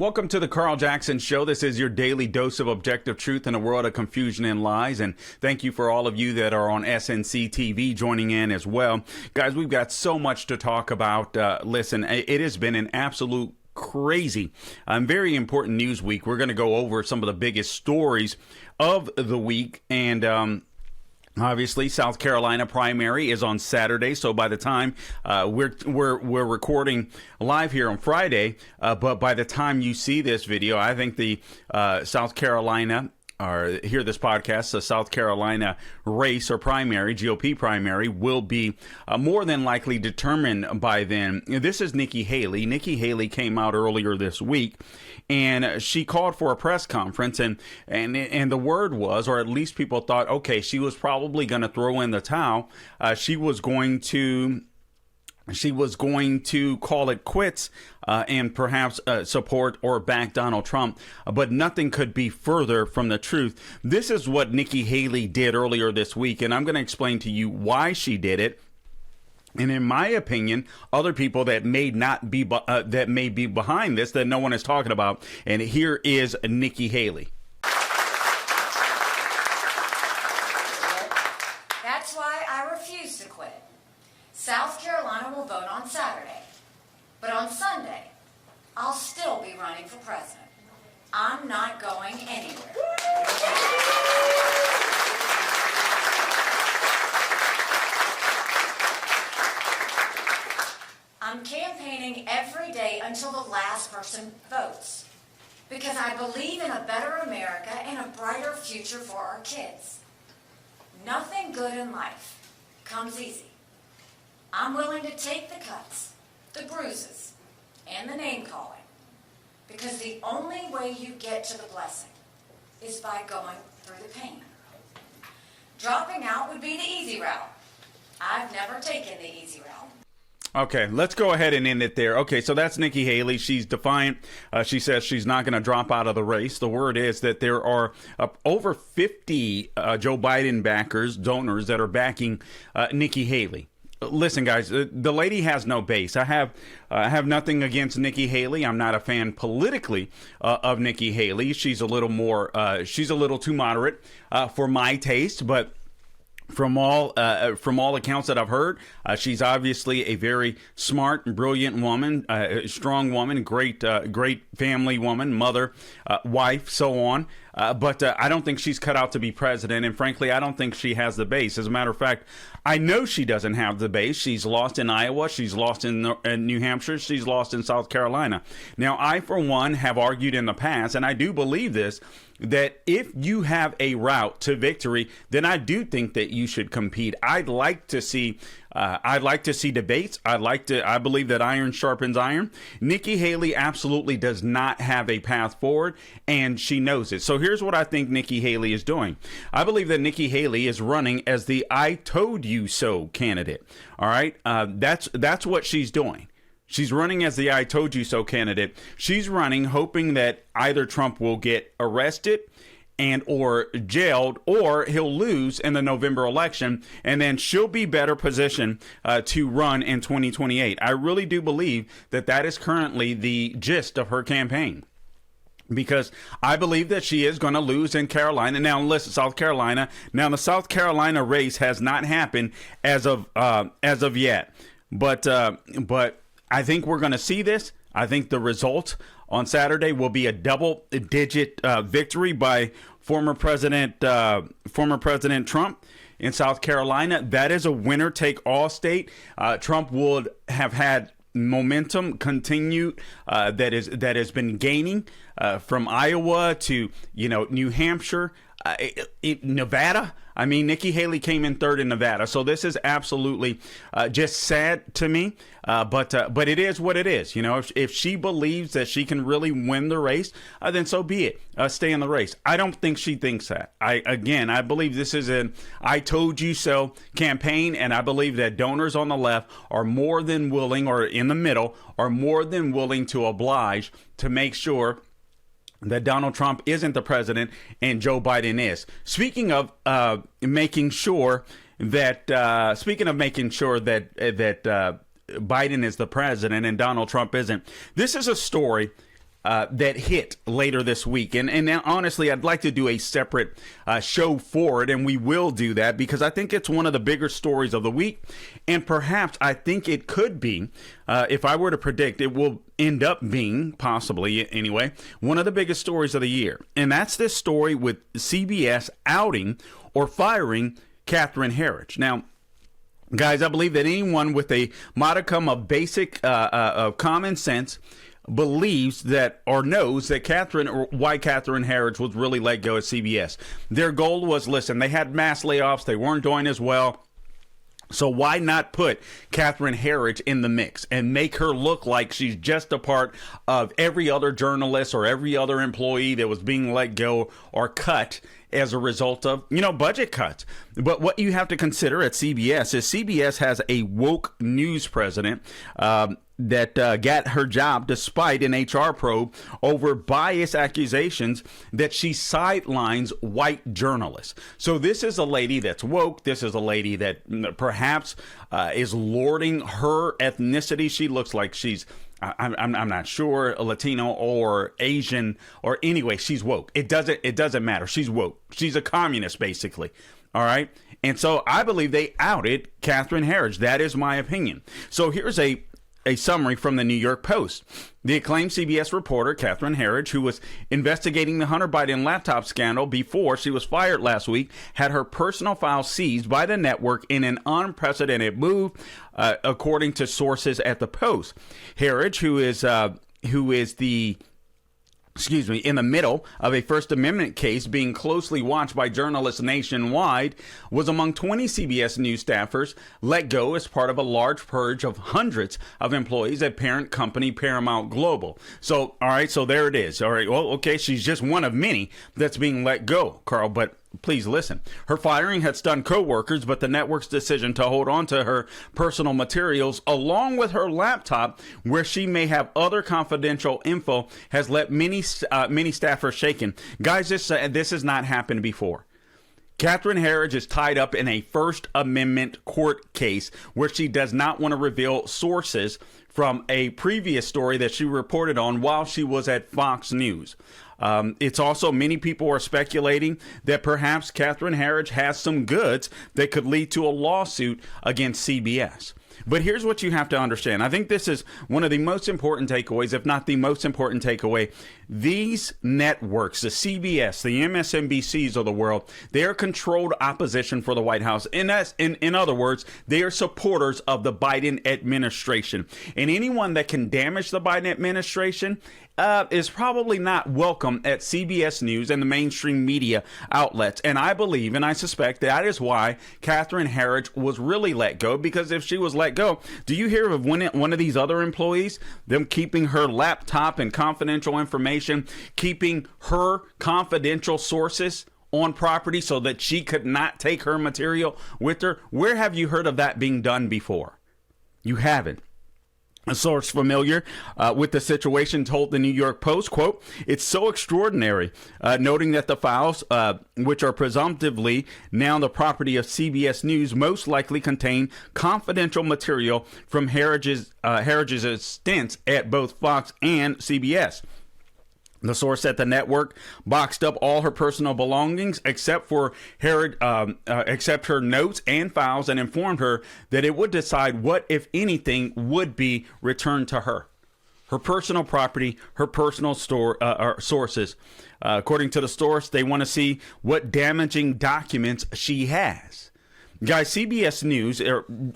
Welcome to the Carl Jackson Show. This is your daily dose of objective truth in a world of confusion and lies. And thank you for all of you that are on SNC TV joining in as well. Guys, we've got so much to talk about. Listen, it has been an absolute crazy, very important news week. We're going to go over some of the biggest stories of the week. And, obviously, South Carolina primary is on Saturday, so by the time we're recording live here on Friday, but by the time you see this video, I think the South Carolina or hear this podcast, the South Carolina race or primary, GOP primary, will be more than likely determined by then. This is Nikki Haley. Nikki Haley came out earlier this week, and she called for a press conference, and the word was, or at least people thought, okay, she was probably going to throw in the towel. She was going to call it quits and perhaps support or back Donald Trump, but nothing could be further from the truth. This is what Nikki Haley did earlier this week, and I'm going to explain to you why she did it. And in my opinion, other people that may be behind this that no one is talking about. And here is Nikki Haley. That's why I refuse to quit. South Carolina will vote on Saturday, but on Sunday, I'll still be running for president. I'm not going anywhere. I'm campaigning every day until the last person votes, because I believe in a better America and a brighter future for our kids. Nothing good in life comes easy. I'm willing to take the cuts, the bruises, and the name-calling, because the only way you get to the blessing is by going through the pain. Dropping out would be the easy route. I've never taken the easy route. Okay, let's go ahead and end it there. Okay, so that's Nikki Haley. She's defiant. She says she's not going to drop out of the race. The word is that there are over 50 Joe Biden backers, donors, that are backing Nikki Haley. Listen, guys, the lady has no base. I have nothing against Nikki Haley. I'm not a fan politically of Nikki Haley. She's a little too moderate for my taste, but from all accounts that I've heard, she's obviously a very smart, brilliant woman, strong woman, great family woman, mother, wife, so on. But I don't think she's cut out to be president. And frankly, I don't think she has the base. As a matter of fact, I know she doesn't have the base. She's lost in Iowa. She's lost in New Hampshire. She's lost in South Carolina. Now, I, for one, have argued in the past, and I do believe this, that if you have a route to victory, then I do think that you should compete. I'd like to see debates. I believe that iron sharpens iron. Nikki Haley absolutely does not have a path forward, and she knows it. So here's what I think Nikki Haley is doing. I believe that Nikki Haley is running as the I told you so candidate. All right. That's what she's doing. She's running as the I told you so candidate. She's running hoping that either Trump will get arrested and or jailed, or he'll lose in the November election, and then she'll be better positioned to run in 2028. I really do believe that that is currently the gist of her campaign, because I believe that she is going to lose in Carolina. Now, listen, South Carolina. Now, the South Carolina race has not happened as of yet, but I think we're going to see this. I think the result on Saturday will be a double-digit victory by former President Trump in South Carolina. That is a winner-take-all state. Trump would have had momentum continued that has been gaining from Iowa to New Hampshire, Nevada. I mean, Nikki Haley came in third in Nevada, so this is absolutely just sad to me. But it is what it is. If she believes that she can really win the race, then so be it. Stay in the race. I don't think she thinks that. I believe this is an "I told you so" campaign, and I believe that donors on the left are more than willing, or in the middle, are more than willing to oblige to make sure that Donald Trump isn't the president and Joe Biden is. Speaking of making sure that Biden is the president and Donald Trump isn't, this is a story that hit later this week. And now, honestly, I'd like to do a separate show for it, and we will do that because I think it's one of the bigger stories of the week. And perhaps I think it could be, if I were to predict, it will end up being, possibly anyway, one of the biggest stories of the year. And that's this story with CBS outing or firing Catherine Herridge. Now, guys, I believe that anyone with a modicum of basic common sense believes that or knows that why Catherine Herridge was really let go at CBS. Their goal was, listen, they had mass layoffs. They weren't doing as well. So why not put Catherine Herridge in the mix and make her look like she's just a part of every other journalist or every other employee that was being let go or got as a result of, budget cuts. But what you have to consider at CBS is CBS has a woke news president that got her job despite an HR probe over bias accusations that she sidelines white journalists. So this is a lady that's woke. This is a lady that perhaps is lording her ethnicity. She looks like she's I'm not sure, a Latino or Asian, or anyway, she's woke. It doesn't matter. She's woke. She's a communist, basically. All right. And so I believe they outed Catherine Herridge. That is my opinion. So here's a summary from the New York Post. The acclaimed CBS reporter, Catherine Herridge, who was investigating the Hunter Biden laptop scandal before she was fired last week, had her personal files seized by the network in an unprecedented move, according to sources at the Post. Herridge, who is in the middle of a First Amendment case being closely watched by journalists nationwide, was among 20 CBS News staffers let go as part of a large purge of hundreds of employees at parent company Paramount Global. So, all right, so there it is. All right, well, okay, she's just one of many that's being let go, Carl, but please listen. Her firing had stunned co-workers, but the network's decision to hold on to her personal materials along with her laptop, where she may have other confidential info, has let many staffers shaken. Guys, this has not happened before. Catherine Herridge is tied up in a First Amendment court case where she does not want to reveal sources from a previous story that she reported on while she was at Fox News. It's also, many people are speculating that perhaps Catherine Herridge has some goods that could lead to a lawsuit against CBS. But here's what you have to understand. I think this is one of the most important takeaways, if not the most important takeaway. These networks, the CBS, the MSNBCs of the world, they are controlled opposition for the White House. In other words, they are supporters of the Biden administration. And anyone that can damage the Biden administration is probably not welcome at CBS News and the mainstream media outlets. And I believe, and I suspect, that is why Catherine Herridge was really let go, because if she was let go, do you hear of one of these other employees, them keeping her laptop and confidential information, keeping her confidential sources on property so that she could not take her material with her? Where have you heard of that being done before? You haven't. A source familiar with the situation told the New York Post, quote, "It's so extraordinary," noting that the files, which are presumptively now the property of CBS News, most likely contain confidential material from Herridge's stints at both Fox and CBS. The source said the network boxed up all her personal belongings except for except her notes and files, and informed her that it would decide what, if anything, would be returned to her. Her personal property, her personal sources. According to the source, they want to see what damaging documents she has. Guys, CBS News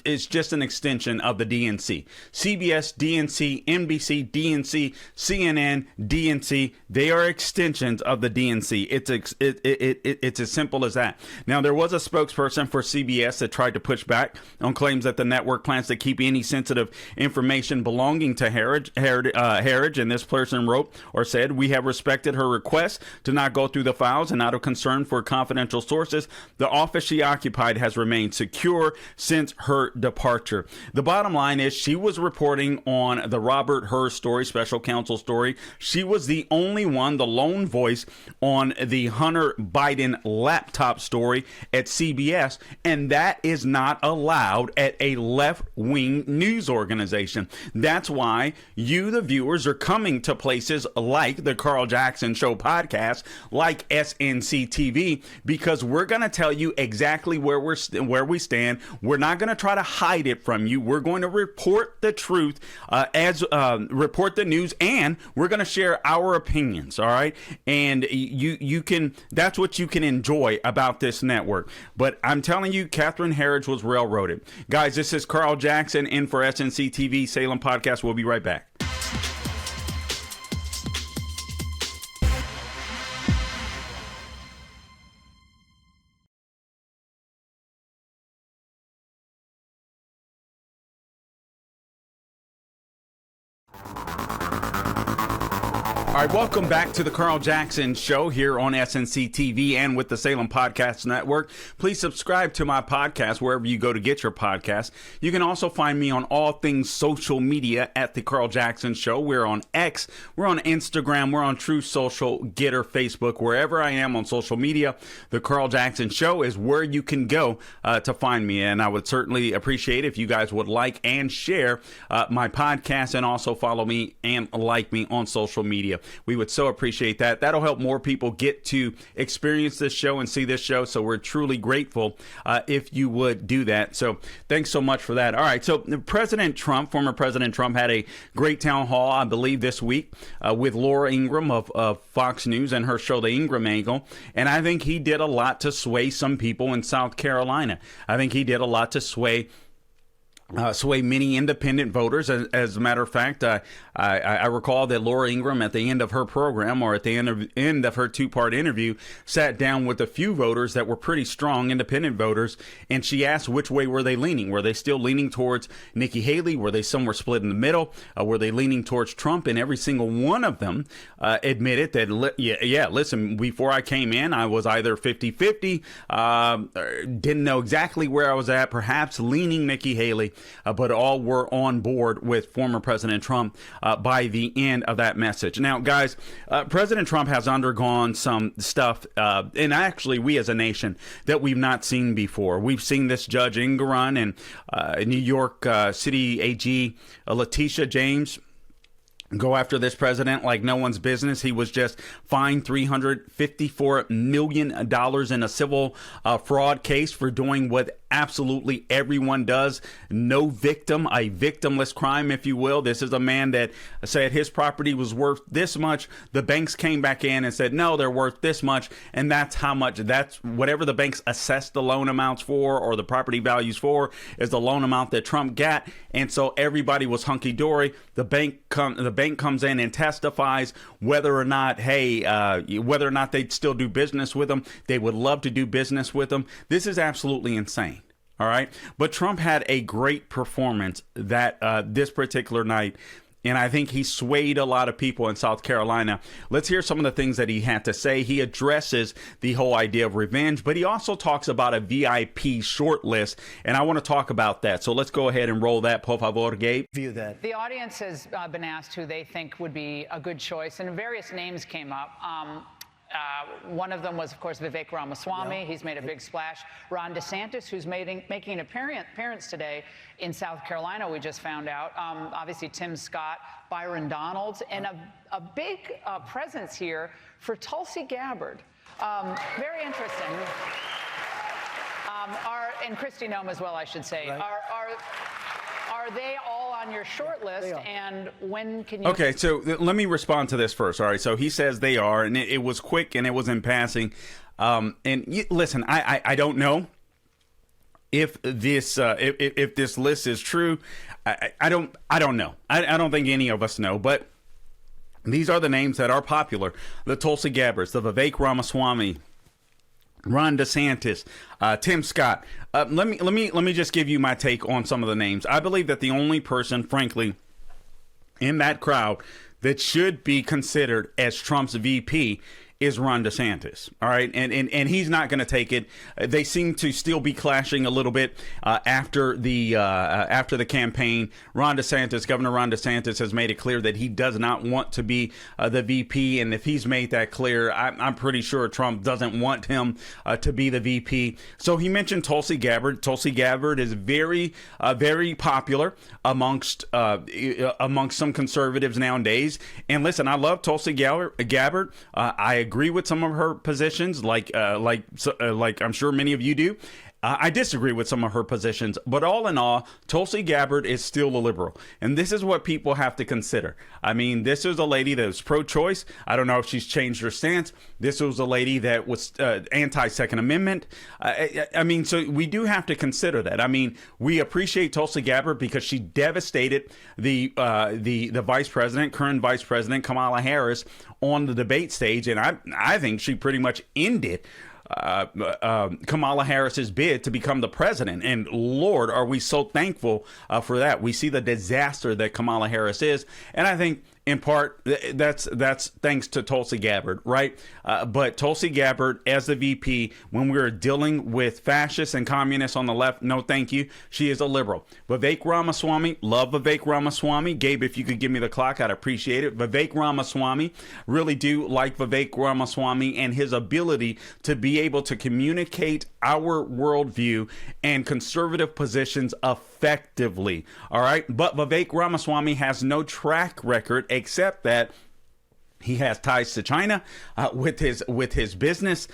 is just an extension of the DNC. CBS, DNC, NBC, DNC, CNN, DNC, they are extensions of the DNC. It's as simple as that. Now, there was a spokesperson for CBS that tried to push back on claims that the network plans to keep any sensitive information belonging to Herridge, and this person wrote or said, "We have respected her request to not go through the files, and out of concern for confidential sources, the office she occupied has remained remained secure since her departure. The bottom line is she was reporting on the Robert Hur story, special counsel story. She was the only one, the lone voice on the Hunter Biden laptop story at CBS, and that is not allowed at a left-wing news organization. That's why you, the viewers, are coming to places like the Carl Jackson Show podcast, like SNC TV, because we're going to tell you exactly where we stand. We're not going to try to hide it from you. We're going to report the truth, report the news, and we're going to share our opinions. All right, and you can. That's what you can enjoy about this network. But I'm telling you, Catherine Herridge was railroaded. Guys, this is Carl Jackson in for SNC TV Salem Podcast. We'll be right back. All right, welcome back to the Carl Jackson Show here on SNC TV and with the Salem Podcast Network. Please subscribe to my podcast wherever you go to get your podcast. You can also find me on all things social media at the Carl Jackson Show. We're on X, we're on Instagram, we're on True Social, Getter, Facebook, wherever I am on social media. The Carl Jackson Show is where you can go to find me, and I would certainly appreciate if you guys would like and share my podcast and also follow me and like me on social media. We would so appreciate that. That'll help more people get to experience this show and see this show. So we're truly grateful if you would do that. So thanks so much for that. All right. So President Trump, former President Trump, had a great town hall, I believe, this week with Laura Ingraham of Fox News and her show, The Ingraham Angle. And I think he did a lot to sway some people in South Carolina. I think he did a lot to sway many independent voters. As a matter of fact, I recall that Laura Ingraham at the end of her program, or at the end of her two-part interview, sat down with a few voters that were pretty strong independent voters, and she asked which way were they leaning. Were they still leaning towards Nikki Haley? Were they somewhere split in the middle? Were they leaning towards Trump? And every single one of them admitted that, listen, before I came in, I was either 50-50, didn't know exactly where I was at, perhaps leaning Nikki Haley, but all were on board with former President Trump by the end of that message. Now, guys, President Trump has undergone some stuff, and actually we as a nation, that we've not seen before. We've seen this Judge Engoron and New York City AG Letitia James go after this president like no one's business. He was just fined $354 million in a civil fraud case for doing what absolutely everyone does. No victim, a victimless crime, if you will. This is a man that said his property was worth this much. The banks came back in and said, no, they're worth this much. And that's how much, that's whatever the banks assessed the loan amounts for, or the property values for, is the loan amount that Trump got. And so everybody was hunky-dory. The bank comes in and testifies whether or not, whether or not they'd still do business with them. They would love to do business with them. This is absolutely insane. All right. But Trump had a great performance that this particular night, and I think he swayed a lot of people in South Carolina. Let's hear some of the things that he had to say. He addresses the whole idea of revenge, but he also talks about a VIP short list, and I want to talk about that. So let's go ahead and roll that, por favor, Gabe. View that. The audience has been asked who they think would be a good choice, and various names came up. One of them was, of course, Vivek Ramaswamy. Yeah. He's made a big splash. Ron DeSantis, who's making an appearance today in South Carolina, we just found out. Obviously, Tim Scott, Byron Donalds, and a big presence here for Tulsi Gabbard. Very interesting. And Kristi Noem as well, I should say. Right. Are they all on your short list, and when can you... Okay, so let me respond to this first. All right, so he says they are, and it was quick, and it was in passing. Listen, I don't know if this list is true. I don't know. I don't think any of us know, but these are the names that are popular: the Tulsi Gabbards, the Vivek Ramaswamy, Ron DeSantis, Tim Scott. Let me just give you my take on some of the names. I believe that the only person, frankly, in that crowd that should be considered as Trump's VP is Ron DeSantis. All right. And he's not going to take it. They seem to still be clashing a little bit after the campaign. Governor Ron DeSantis has made it clear that he does not want to be the VP. And if he's made that clear, I'm pretty sure Trump doesn't want him to be the VP. So he mentioned Tulsi Gabbard. Tulsi Gabbard is very popular amongst some conservatives nowadays. And listen, I love Tulsi Gabbard. I agree with some of her positions, like I'm sure many of you do. I disagree with some of her positions, but all in all, Tulsi Gabbard is still a liberal. And this is what people have to consider. I mean, this is a lady that was pro-choice. I don't know if she's changed her stance. This was a lady that was anti-Second Amendment. I mean, so we do have to consider that. I mean, we appreciate Tulsi Gabbard because she devastated the vice president, current vice president Kamala Harris, on the debate stage. And I think she pretty much ended Kamala Harris's bid to become the president. And Lord, are we so thankful for that. We see the disaster that Kamala Harris is. And I think in part, that's thanks to Tulsi Gabbard, right? But Tulsi Gabbard as the VP, when we're dealing with fascists and communists on the left, no thank you. She is a liberal. Vivek Ramaswamy, love Vivek Ramaswamy. Gabe, if you could give me the clock, I'd appreciate it. Vivek Ramaswamy, really do like Vivek Ramaswamy and his ability to be able to communicate our worldview and conservative positions effectively. All right. But Vivek Ramaswamy has no track record except that he has ties to China with his business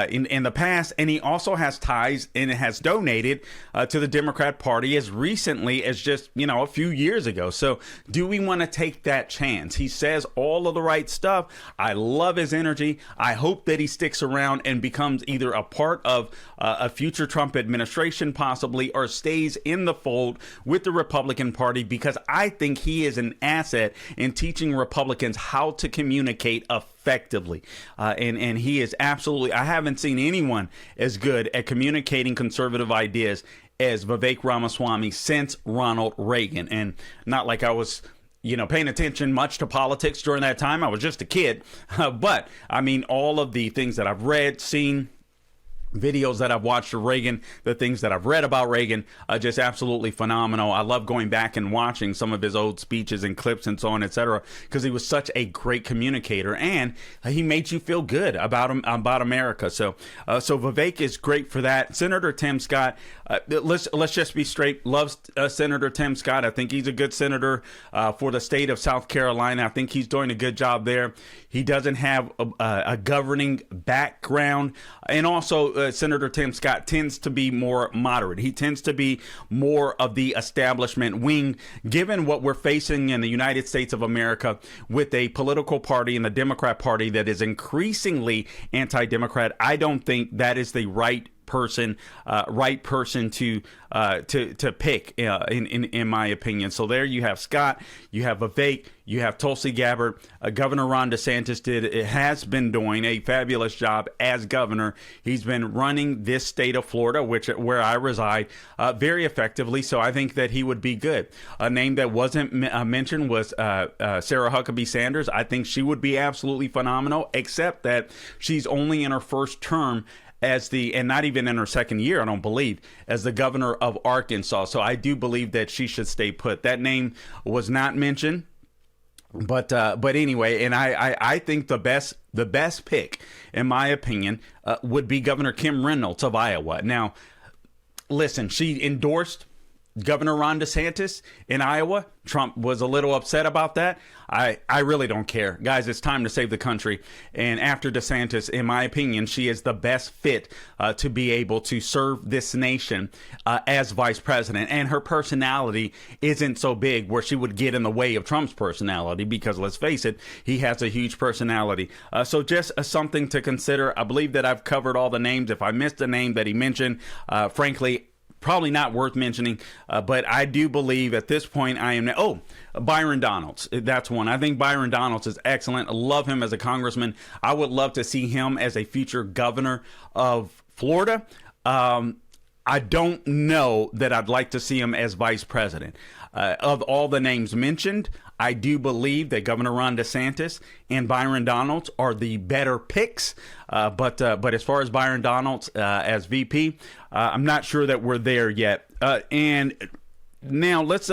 in the past, and he also has ties and has donated to the Democrat Party as recently as just a few years ago. So, do we want to take that chance? He says all of the right stuff. I love his energy. I hope that he sticks around and becomes either a part of a future Trump administration, possibly, or stays in the fold with the Republican Party, because I think he is an asset in teaching Republicans how to communicate effectively. And he is absolutely, I haven't seen anyone as good at communicating conservative ideas as Vivek Ramaswamy since Ronald Reagan. And not like I was paying attention much to politics during that time. I was just a kid. But I mean, all of the things that I've read, seen, videos that I've watched of Reagan, the things that I've read about Reagan, are just absolutely phenomenal. I love going back and watching some of his old speeches and clips and so on, etc., because he was such a great communicator and he made you feel good about America. So Vivek is great for that. Senator Tim Scott, let's just be straight. Loves Senator Tim Scott. I think he's a good senator for the state of South Carolina. I think he's doing a good job there. He doesn't have a governing background, and also Senator Tim Scott tends to be more moderate. He tends to be more of the establishment wing, given what we're facing in the United States of America with a political party in the Democrat Party that is increasingly anti-Democrat. I don't think that is the right person to pick, in my opinion. So there you have Scott, you have Vivek, you have Tulsi Gabbard. Governor Ron DeSantis has been doing a fabulous job as governor. He's been running this state of Florida, where I reside, very effectively. So I think that he would be good. A name that wasn't mentioned was Sarah Huckabee Sanders. I think she would be absolutely phenomenal, except that she's only in her first term and not even in her second year, I don't believe, as the governor of Arkansas. So I do believe that she should stay put. That name was not mentioned, but anyway, and I think the best pick, in my opinion, would be Governor Kim Reynolds of Iowa. Now, listen, she endorsed Governor Ron DeSantis in Iowa. Trump was a little upset about that. I really don't care. Guys, it's time to save the country. And after DeSantis, in my opinion, she is the best fit to be able to serve this nation as vice president. And her personality isn't so big where she would get in the way of Trump's personality, because let's face it, he has a huge personality. So just something to consider. I believe that I've covered all the names. If I missed a name that he mentioned, frankly, probably not worth mentioning, but I do believe at this point Byron Donalds. That's one. I think Byron Donalds is excellent. I love him as a congressman. I would love to see him as a future governor of Florida. I don't know that I'd like to see him as vice president. Of all the names mentioned, I do believe that Governor Ron DeSantis and Byron Donalds are the better picks. But as far as Byron Donalds as VP, I'm not sure that we're there yet. And now let's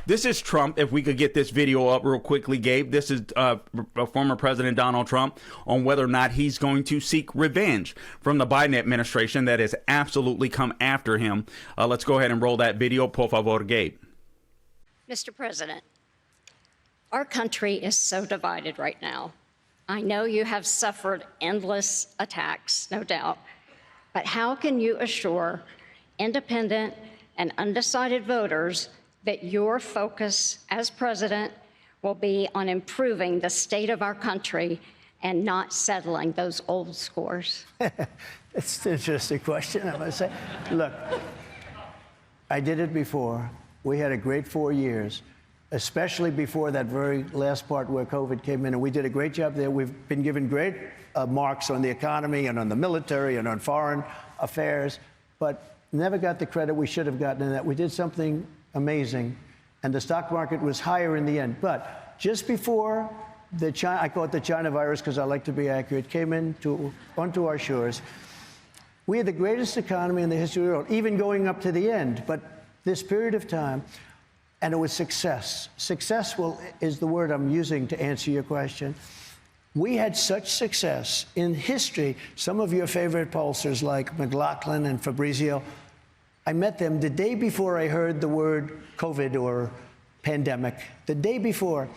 this is Trump. If we could get this video up real quickly, Gabe. This is former President Donald Trump on whether or not he's going to seek revenge from the Biden administration that has absolutely come after him. Let's go ahead and roll that video. Por favor, Gabe. Mr. President, our country is so divided right now. I know you have suffered endless attacks, no doubt, but how can you assure independent and undecided voters that your focus as president will be on improving the state of our country and not settling those old scores? It's an interesting question, I must say. Look, I did it before. We had a great 4 years, especially before that very last part where COVID came in, and we did a great job there. We've been given great marks on the economy and on the military and on foreign affairs, but never got the credit we should have gotten in that. We did something amazing, and the stock market was higher in the end. But just before the China, I call it the China virus because I like to be accurate, came onto our shores, we had the greatest economy in the history of the world, even going up to the end. But this period of time, and it was success. Successful is the word I'm using to answer your question. We had such success in history. Some of your favorite pollsters like McLaughlin and Fabrizio, I met them the day before I heard the word COVID or pandemic, the day before.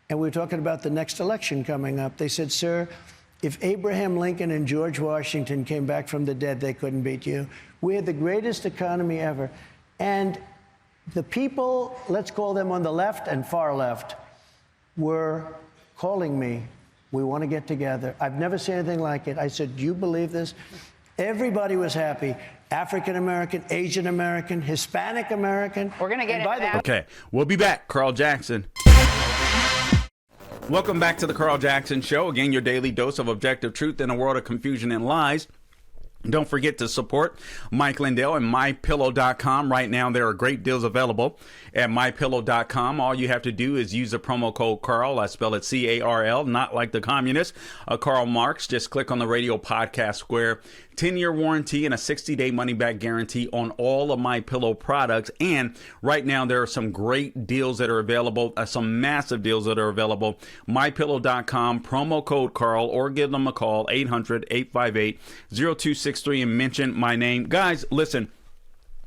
And we were talking about the next election coming up. They said, sir, if Abraham Lincoln and George Washington came back from the dead, they couldn't beat you. We had the greatest economy ever. And the people, let's call them on the left and far left, were calling me. We want to get together. I've never seen anything like it. I said, do you believe this? Everybody was happy. African American, Asian American, Hispanic American. We're going to get into that. Okay, we'll be back. Carl Jackson. Welcome back to the Carl Jackson Show. Again, your daily dose of objective truth in a world of confusion and lies. Don't forget to support Mike Lindell and MyPillow.com. Right now, there are great deals available at MyPillow.com. All you have to do is use the promo code Carl. I spell it C-A-R-L, not like the communist. Karl Marx. Just click on the radio podcast square. 10-year warranty and a 60-day money-back guarantee on all of MyPillow products. And right now, there are some great deals that are available, some massive deals that are available. MyPillow.com, promo code Carl, or give them a call, 800-858-0263, and mention my name. Guys, listen.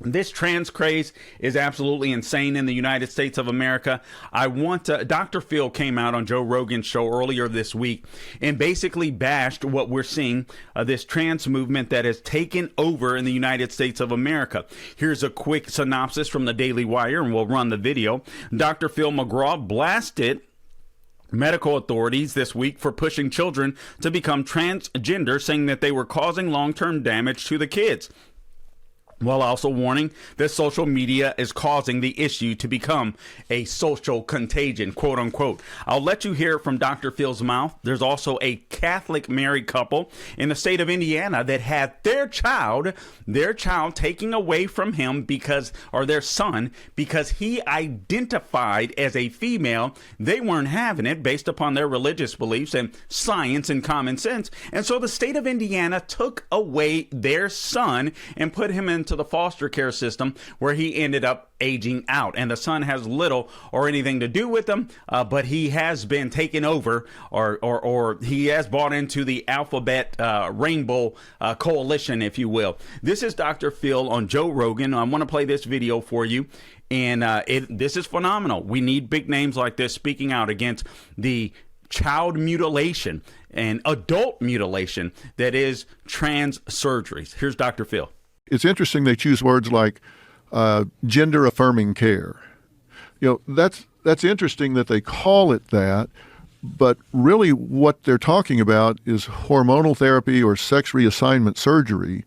This trans craze is absolutely insane in the United States of America. Dr. Phil came out on Joe Rogan's show earlier this week and basically bashed what we're seeing, this trans movement that has taken over in the United States of America. Here's a quick synopsis from the Daily Wire, and we'll run the video. Dr. Phil McGraw blasted medical authorities this week for pushing children to become transgender, saying that they were causing long-term damage to the kids, while also warning that social media is causing the issue to become a social contagion, quote unquote. I'll let you hear it from Dr. Phil's mouth. There's also a Catholic married couple in the state of Indiana that had their child taken away from him their son, because he identified as a female. They weren't having it based upon their religious beliefs and science and common sense. And so the state of Indiana took away their son and put him into the foster care system, where he ended up aging out. And the son has little or anything to do with him, but he has been taken over, or he has bought into the alphabet rainbow coalition, if you will. This is Dr. Phil on Joe Rogan. I want to play this video for you. And this is phenomenal. We need big names like this speaking out against the child mutilation and adult mutilation that is trans surgeries. Here's Dr. Phil. It's interesting they choose words like gender-affirming care. You know, that's interesting that they call it that, but really what they're talking about is hormonal therapy or sex reassignment surgery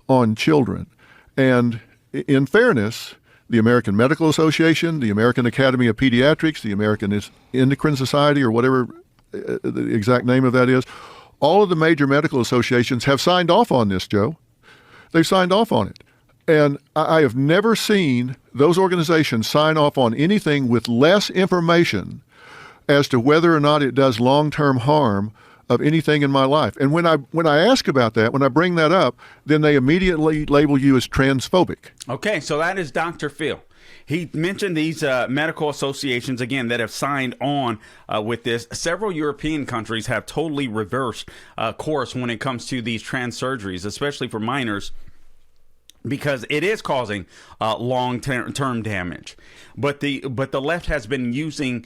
on children. And in fairness, the American Medical Association, the American Academy of Pediatrics, the American Endocrine Society, or whatever the exact name of that is, all of the major medical associations have signed off on this, Joe. They've signed off on it. And I have never seen those organizations sign off on anything with less information as to whether or not it does long-term harm of anything in my life. And when I ask about that, when I bring that up, then they immediately label you as transphobic. Okay, so that is Dr. Phil. He mentioned these medical associations, again, that have signed on with this. Several European countries have totally reversed course when it comes to these trans surgeries, especially for minors, because it is causing long-term damage. But the left has been using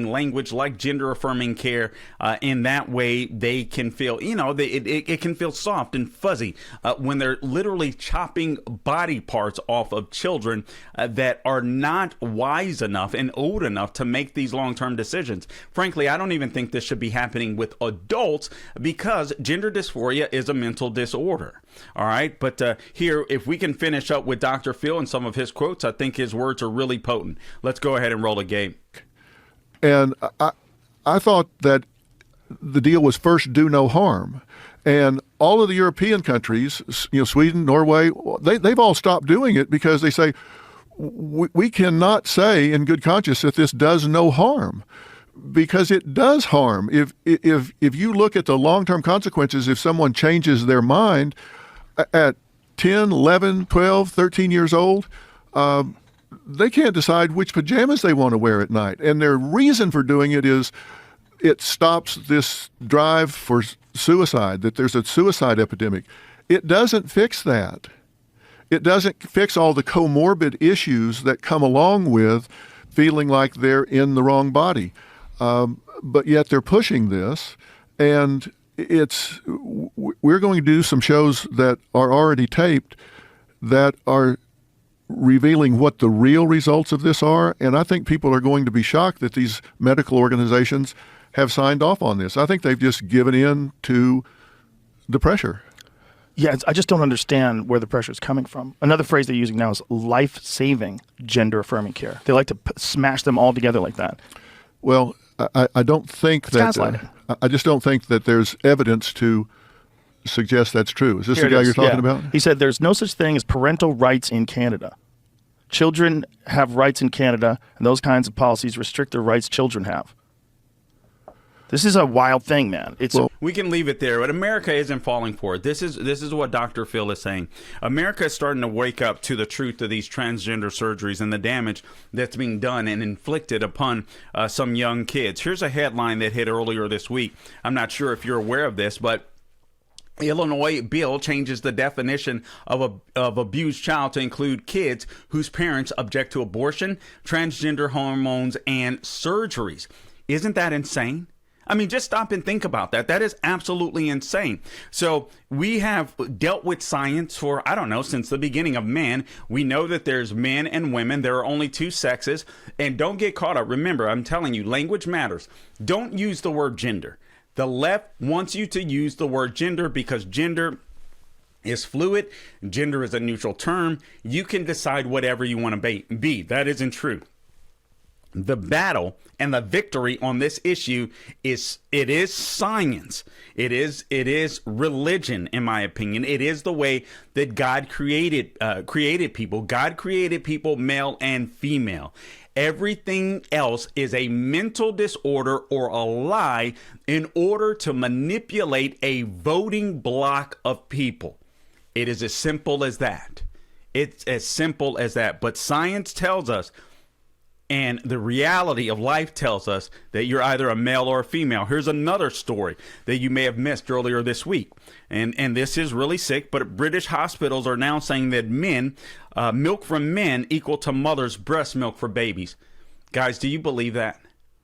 language like gender-affirming care. In that way, they can feel, it can feel soft and fuzzy when they're literally chopping body parts off of children that are not wise enough and old enough to make these long-term decisions. Frankly, I don't even think this should be happening with adults, because gender dysphoria is a mental disorder. All right, but here, if we can finish up with Dr. Phil and some of his quotes, I think his words are really potent. Let's go ahead and roll a game. And I thought that the deal was first do no harm. And all of the European countries, Sweden, Norway, they've all stopped doing it because they say, we cannot say in good conscience that this does no harm, because it does harm. If you look at the long-term consequences, if someone changes their mind at 10, 11, 12, 13 years old, they can't decide which pajamas they want to wear at night. And their reason for doing it is it stops this drive for suicide, that there's a suicide epidemic. It doesn't fix that. It doesn't fix all the comorbid issues that come along with feeling like they're in the wrong body. But yet they're pushing this, and we're going to do some shows that are already taped that are revealing what the real results of this are. And I think people are going to be shocked that these medical organizations have signed off on this. I think they've just given in to the pressure. Yeah, I just don't understand where the pressure is coming from. Another phrase they're using now is life-saving gender-affirming care. They like to smash them all together like that. Well, I don't think that I just don't think that there's evidence to suggest that's true. Is this the guy you're talking about? He said there's no such thing as parental rights in Canada. Children have rights in Canada, and those kinds of policies restrict the rights children have. This is a wild thing, man. We can leave it there, but America isn't falling for it. This is what Dr. Phil is saying. America is starting to wake up to the truth of these transgender surgeries and the damage that's being done and inflicted upon some young kids. Here's a headline that hit earlier this week. I'm not sure if you're aware of this, but Illinois bill changes the definition of abused child to include kids whose parents object to abortion, transgender hormones, and surgeries. Isn't that insane? I mean, just stop and think about that. That is absolutely insane. So we have dealt with science for, since the beginning of man. We know that there's men and women. There are only two sexes. And don't get caught up. Remember, I'm telling you, language matters. Don't use the word gender. The left wants you to use the word gender because gender is fluid. Gender is a neutral term. You can decide whatever you want to be. That isn't true. The battle and the victory on this issue is science. It is religion, in my opinion. It is the way that God created people. God created people male and female. Everything else is a mental disorder or a lie in order to manipulate a voting block of people. It is as simple as that. It's as simple as that. But science tells us, and the reality of life tells us, that you're either a male or a female. Here's another story that you may have missed earlier this week. And this is really sick, but British hospitals are now saying that milk from men equal to mothers' breast milk for babies. Guys, do you believe that?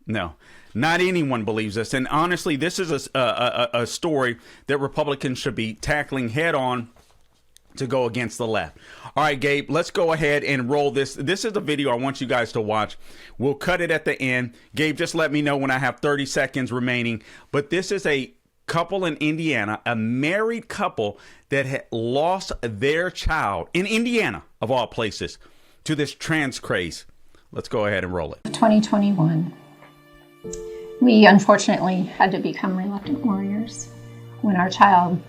No, not anyone believes this. And honestly, this is a story that Republicans should be tackling head on to go against the left. All right, Gabe, let's go ahead and roll this. This is a video I want you guys to watch. We'll cut it at the end. Gabe, just let me know when I have 30 seconds remaining. But this is a couple in Indiana, a married couple that had lost their child in Indiana, of all places, to this trans craze. Let's go ahead and roll it. 2021. We unfortunately had to become reluctant warriors when our child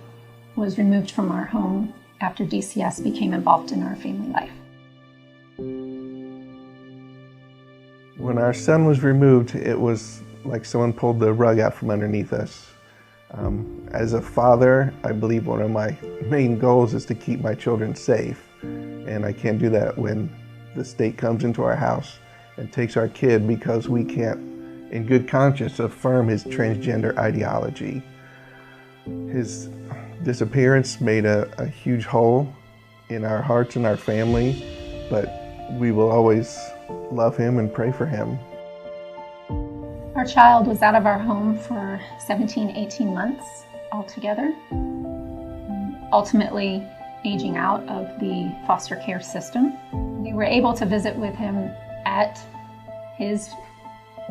was removed from our home after DCS became involved in our family life. When our son was removed, it was like someone pulled the rug out from underneath us. As a father, I believe one of my main goals is to keep my children safe. And I can't do that when the state comes into our house and takes our kid because we can't, in good conscience, affirm his transgender ideology. His disappearance made a huge hole in our hearts and our family, but we will always love him and pray for him. Our child was out of our home for 17, 18 months altogether, ultimately aging out of the foster care system. We were able to visit with him at his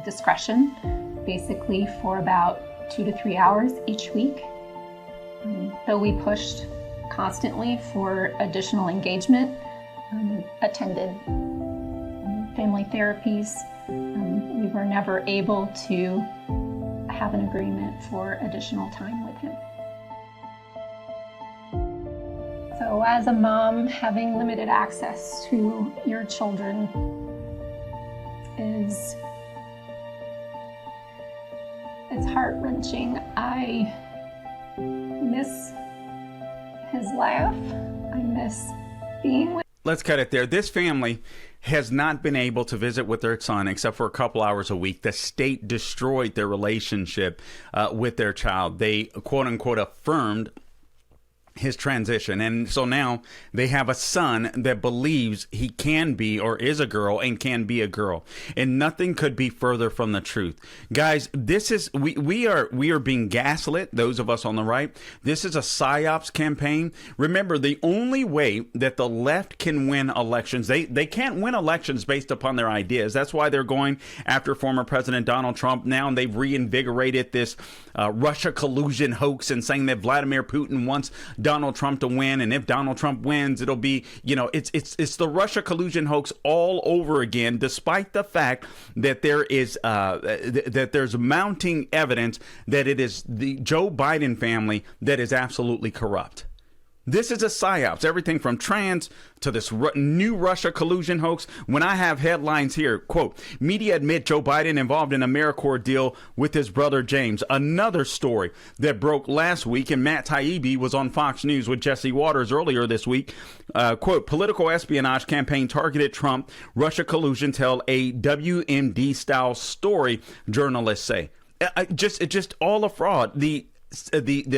discretion, basically for about 2 to 3 hours each week. Though we pushed constantly for additional engagement, attended family therapies, we were never able to have an agreement for additional time with him. So as a mom, having limited access to your children it's heart-wrenching. I miss his laugh. I miss being with. Let's cut it there. This family has not been able to visit with their son except for a couple hours a week. The state destroyed their relationship with their child. They, quote unquote, affirmed his transition. And so now they have a son that believes he can be or is a girl and can be a girl. And nothing could be further from the truth. Guys, this is we are being gaslit, those of us on the right. This is a psyops campaign. Remember, the only way that the left can win elections, they can't win elections based upon their ideas. That's why they're going after former President Donald Trump now, and they've reinvigorated this Russia collusion hoax and saying that Vladimir Putin wants Donald Trump to win, and if Donald Trump wins, it'll be, it's the Russia collusion hoax all over again, despite the fact that there is that there's mounting evidence that it is the Joe Biden family that is absolutely corrupt. This is a psyops, everything from trans to this new Russia collusion hoax. When I have headlines here, quote, media admit Joe Biden involved in AmeriCorps deal with his brother James. Another story that broke last week, and Matt Taibbi was on Fox News with Jesse Waters earlier this week. Quote, political espionage campaign targeted Trump. Russia collusion tell a WMD style story, journalists say. Just all a fraud. The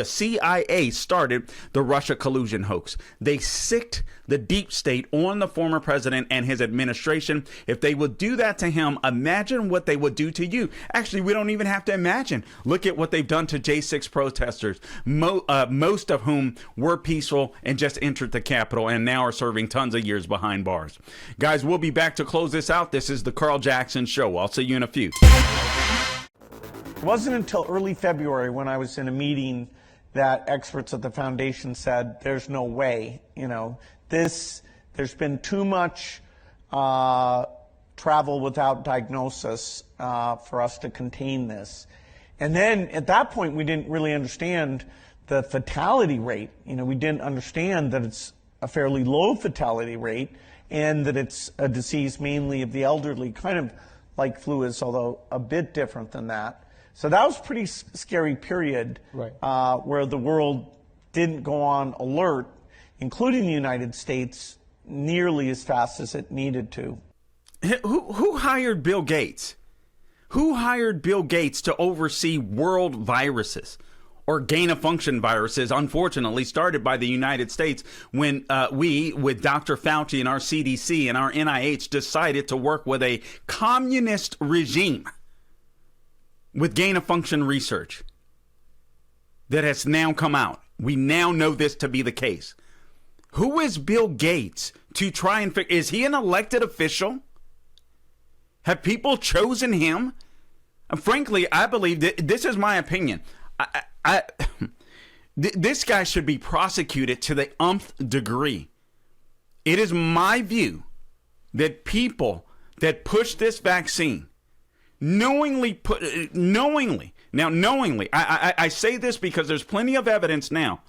CIA started the Russia collusion hoax. They sicked the deep state on the former president and his administration. If they would do that to him, imagine what they would do to you. Actually, we don't even have to imagine. Look at what they've done to J6 protesters, most of whom were peaceful and just entered the Capitol and now are serving tons of years behind bars. Guys, we'll be back to close this out. This is the Carl Jackson Show. I'll see you in a few. It wasn't until early February when I was in a meeting that experts at the foundation said, there's no way, there's been too much travel without diagnosis for us to contain this. And then at that point, we didn't really understand the fatality rate. We didn't understand that it's a fairly low fatality rate and that it's a disease mainly of the elderly, kind of like flu is, although a bit different than that. So that was a pretty scary period, right, where the world didn't go on alert, including the United States, nearly as fast as it needed to. Who hired Bill Gates? Who hired Bill Gates to oversee world viruses or gain-of-function viruses, unfortunately, started by the United States when we, with Dr. Fauci and our CDC and our NIH, decided to work with a communist regime with gain-of-function research that has now come out. We now know this to be the case. Who is Bill Gates to try and figure? Is he an elected official? Have people chosen him? And frankly, I believe that this is my opinion. This guy should be prosecuted to the nth degree. It is my view that people that push this vaccine knowingly, I say this because there's plenty of evidence now.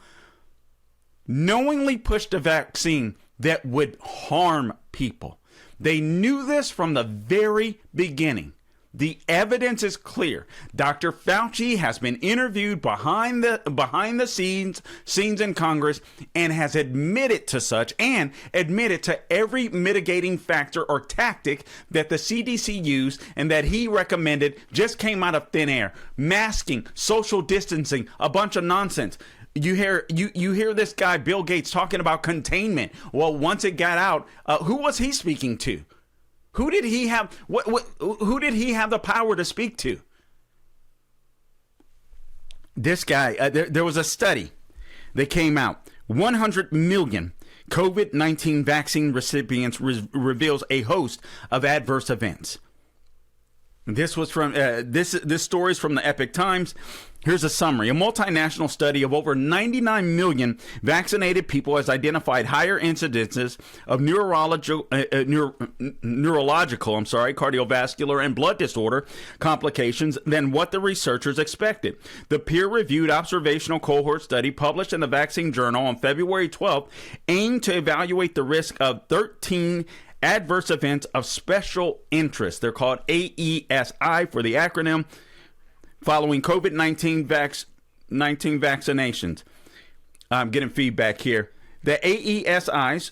knowingly pushed a vaccine that would harm people. They knew this from the very beginning. The evidence is clear. Dr. Fauci has been interviewed behind the scenes in Congress and has admitted to such, and admitted to every mitigating factor or tactic that the CDC used and that he recommended just came out of thin air. Masking, social distancing, a bunch of nonsense. You hear this guy Bill Gates talking about containment. Well, once it got out, who was he speaking to? Who did he have? Who did he have the power to speak to? This guy. There was a study that came out. 100 million COVID-19 vaccine recipients reveals a host of adverse events. This was from this story is from the Epoch Times. Here's a summary. A multinational study of over 99 million vaccinated people has identified higher incidences of neurological, cardiovascular, and blood disorder complications than what the researchers expected. The peer-reviewed observational cohort study published in the Vaccine Journal on February 12th aimed to evaluate the risk of 13 adverse events of special interest. They're called AESI for the acronym, following COVID-19 vaccinations. I'm getting feedback here. The AESIs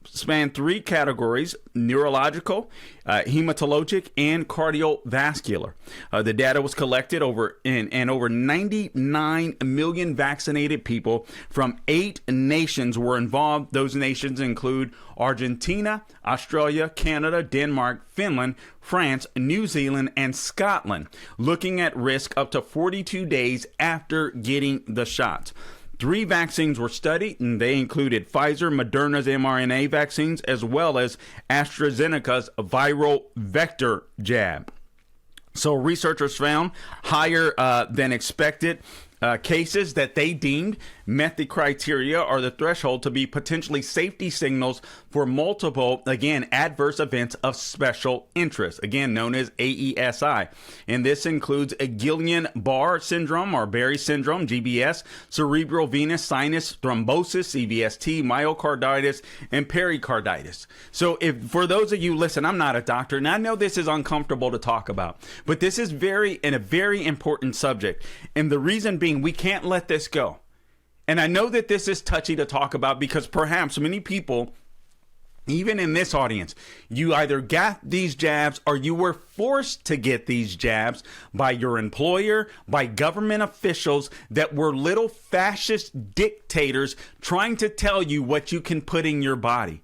span three categories: neurological, hematologic, and cardiovascular. The data was collected over 99 million vaccinated people from 8 nations were involved. Those nations include Argentina, Australia, Canada, Denmark, Finland, France, New Zealand, and Scotland, looking at risk up to 42 days after getting the shots. 3 vaccines were studied, and they included Pfizer, Moderna's mRNA vaccines, as well as AstraZeneca's viral vector jab. So researchers found higher than expected cases that they deemed met the criteria or the threshold to be potentially safety signals for multiple, again, adverse events of special interest, again, known as AESI. And this includes a Guillain-Barré syndrome or Barré syndrome, GBS, cerebral venous sinus thrombosis, CVST, myocarditis, and pericarditis. So if for those of you, listen, I'm not a doctor, and I know this is uncomfortable to talk about, but this is a very important subject. And the reason being, we can't let this go. And I know that this is touchy to talk about because perhaps many people, even in this audience, you either got these jabs or you were forced to get these jabs by your employer, by government officials that were little fascist dictators trying to tell you what you can put in your body.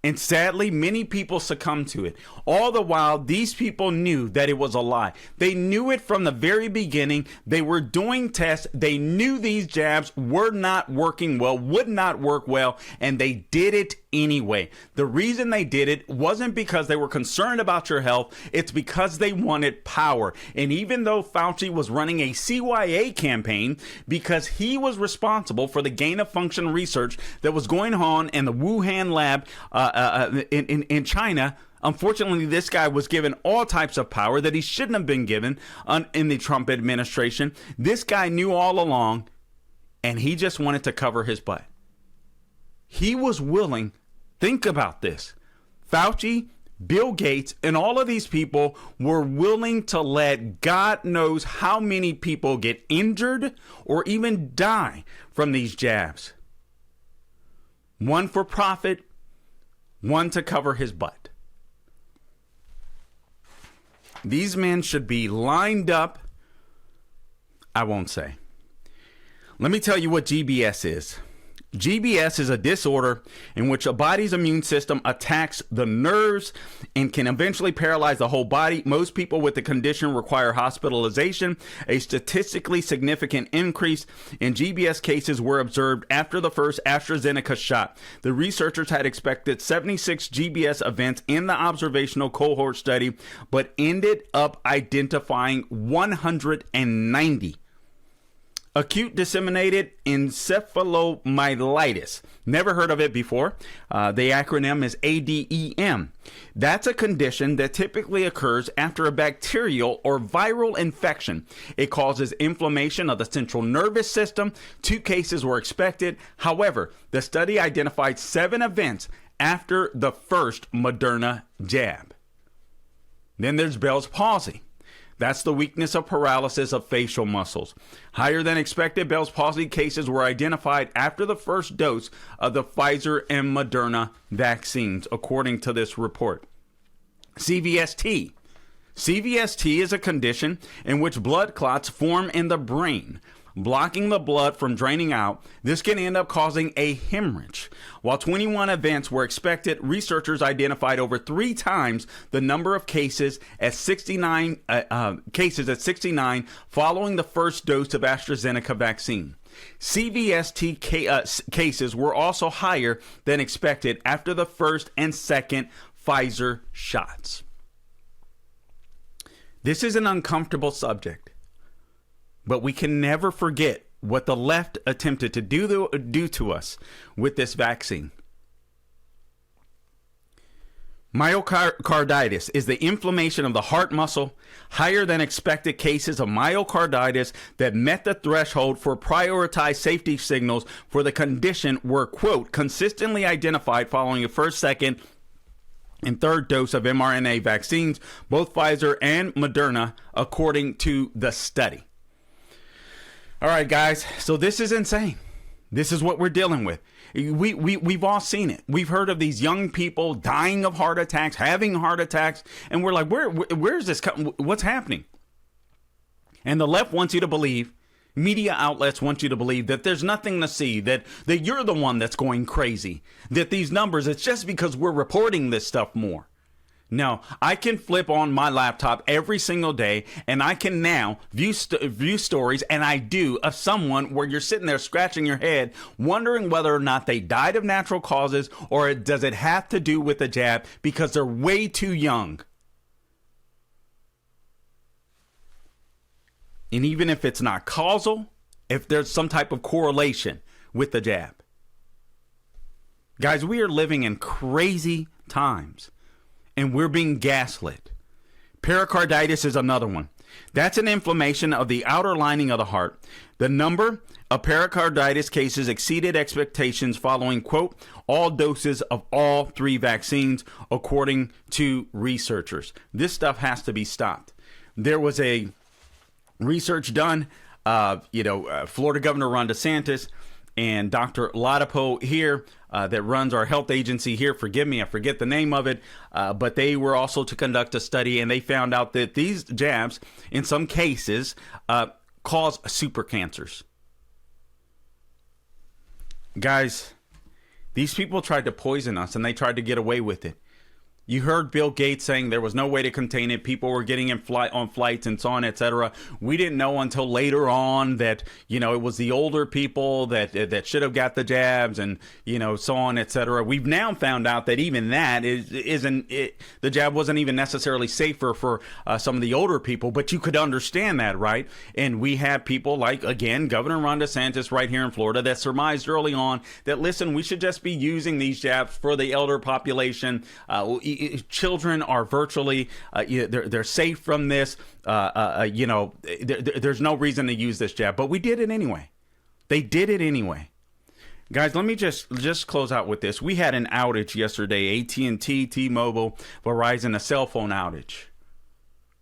And sadly, many people succumb to it. All the while, these people knew that it was a lie. They knew it from the very beginning. They were doing tests. They knew these jabs were not working well, would not work well, and they did it anyway. The reason they did it wasn't because they were concerned about your health. It's because they wanted power. And even though Fauci was running a CYA campaign because he was responsible for the gain-of-function research that was going on in the Wuhan lab in China, unfortunately, this guy was given all types of power that he shouldn't have been given in the Trump administration. This guy knew all along, and he just wanted to cover his butt. He was willing, think about this, Fauci, Bill Gates, and all of these people were willing to let God knows how many people get injured or even die from these jabs. One for profit, one to cover his butt. These men should be lined up. I won't say. Let me tell you what GBS is. GBS is a disorder in which a body's immune system attacks the nerves and can eventually paralyze the whole body. Most people with the condition require hospitalization. A statistically significant increase in GBS cases were observed after the first AstraZeneca shot. The researchers had expected 76 GBS events in the observational cohort study, but ended up identifying 190. Acute disseminated encephalomyelitis. Never heard of it before. The acronym is ADEM. That's a condition that typically occurs after a bacterial or viral infection. It causes inflammation of the central nervous system. 2 cases were expected. However, the study identified 7 events after the first Moderna jab. Then there's Bell's palsy. That's the weakness of paralysis of facial muscles. Higher than expected Bell's palsy cases were identified after the first dose of the Pfizer and Moderna vaccines, according to this report. CVST. CVST is a condition in which blood clots form in the brain, blocking the blood from draining out. This can end up causing a hemorrhage. While 21 events were expected, researchers identified over 3 times the number of cases at 69 following the first dose of AstraZeneca vaccine. CVST cases were also higher than expected after the first and second Pfizer shots. This is an uncomfortable subject. But we can never forget what the left attempted to do to us with this vaccine. Myocarditis is the inflammation of the heart muscle. Higher than expected cases of myocarditis that met the threshold for prioritized safety signals for the condition were, quote, consistently identified following the first, second, and third dose of mRNA vaccines, both Pfizer and Moderna, according to the study. All right, guys, so this is insane. This is what we're dealing with. We've all seen it. We've heard of these young people dying of heart attacks, having heart attacks, and we're like, where's this? What's happening? And the left wants you to believe, media outlets want you to believe that there's nothing to see, that you're the one that's going crazy, that these numbers, it's just because we're reporting this stuff more. No, I can flip on my laptop every single day, and I can now view stories, and I do, of someone where you're sitting there scratching your head, wondering whether or not they died of natural causes, or does it have to do with the jab because they're way too young. And even if it's not causal, if there's some type of correlation with the jab. Guys, we are living in crazy times. And we're being gaslit. Pericarditis is another one. That's an inflammation of the outer lining of the heart. The number of pericarditis cases exceeded expectations following, quote, all doses of all 3 vaccines, according to researchers. This stuff has to be stopped. There was a research done, Florida Governor Ron DeSantis and Dr. Ladapo here, that runs our health agency here. Forgive me, I forget the name of it. But they were also to conduct a study, and they found out that these jabs, in some cases, cause super cancers. Guys, these people tried to poison us, and they tried to get away with it. You heard Bill Gates saying there was no way to contain it. People were getting on flights and so on, etc. We didn't know until later on that, it was the older people that should have got the jabs and, so on, etc. We've now found out that even that the jab wasn't even necessarily safer for some of the older people, but you could understand that, right? And we have people like, again, Governor Ron DeSantis right here in Florida that surmised early on that, listen, we should just be using these jabs for the elder population. Children are virtually, they're safe from this. There's no reason to use this jab, but we did it anyway. They did it anyway. Guys, let me just close out with this. We had an outage yesterday, AT&T, T-Mobile, Verizon, a cell phone outage.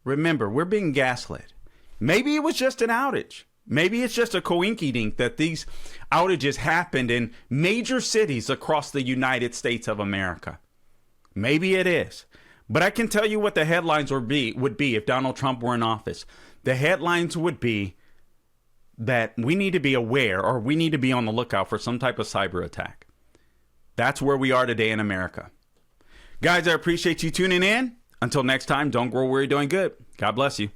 Remember, we're being gaslit. Maybe it was just an outage. Maybe it's just a coinkydink that these outages happened in major cities across the United States of America. Maybe it is. But I can tell you what the headlines would be if Donald Trump were in office. The headlines would be that we need to be aware, or we need to be on the lookout for some type of cyber attack. That's where we are today in America. Guys, I appreciate you tuning in. Until next time, don't grow weary doing good. God bless you.